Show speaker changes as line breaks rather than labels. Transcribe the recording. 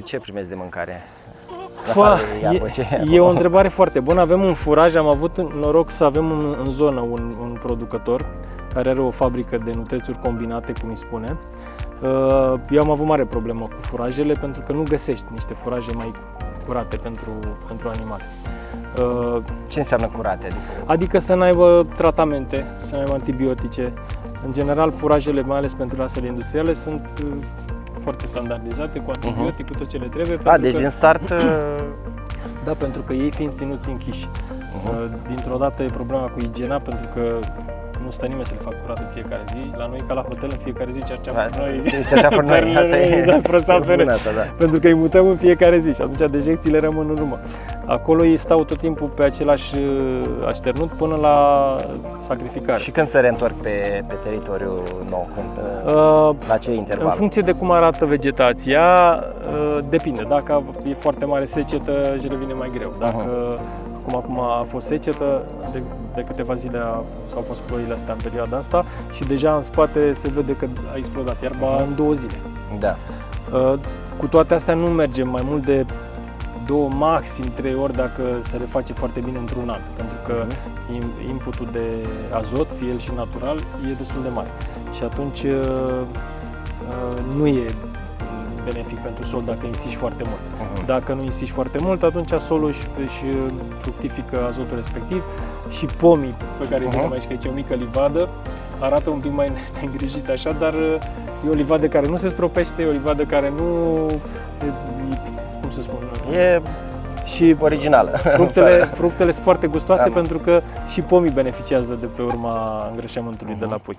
ce primesc de mâncare?
E o întrebare foarte bună. Avem un furaj, am avut noroc să avem în zonă un producător care are o fabrică de nutrețuri combinate, cum îi spune. Eu am avut mare problemă cu furajele pentru că nu găsești niște furaje mai curate pentru animale.
Ce înseamnă curate?
Adică să n-aibă tratamente, să n-aibă antibiotice. În general, furajele, mai ales pentru rasele industriale, sunt foarte standardizate, cu antibiotic, cu tot ce le trebuie.
Deci din start...
Da, pentru că ei fiind ținuți închiși. Dintr-o dată e problema cu igiena, pentru că nu stă nimeni să le facă curat în fiecare zi. La noi, ca la hotel, în fiecare zi
cerceafă noi. Asta e
pentru că îi mutăm în fiecare zi și atunci dejecțiile rămân în urmă. Acolo ei stau tot timpul pe același așternut până la sacrificare.
Și când se reîntorc pe teritoriul nou? La ce interval?
În funcție de cum arată vegetația, depinde. Dacă e foarte mare secetă, își revine mai greu. Dacă acum a fost secetă, de câteva zile s-au fost ploile astea în perioada asta și deja în spate se vede că a explodat iarba în 2 zile.
Da.
Cu toate astea nu mergem mai mult de 2, maxim 3 ori dacă se reface foarte bine într-un an, pentru că inputul de azot, fie el și natural, e destul de mare și atunci nu e benefic pentru sol dacă insiști foarte mult. Dacă nu insiști foarte mult, atunci solul își fructifică azotul respectiv și pomii pe care îi vedem aici, că aici e o mică livadă, arată un pic mai îngrijit așa, dar e o livadă care nu se stropește, e o livadă care nu, cum să spun,
e și originală.
Fructele sunt foarte gustoase pentru că și pomii beneficiază de pe urma îngrășământului de la pui.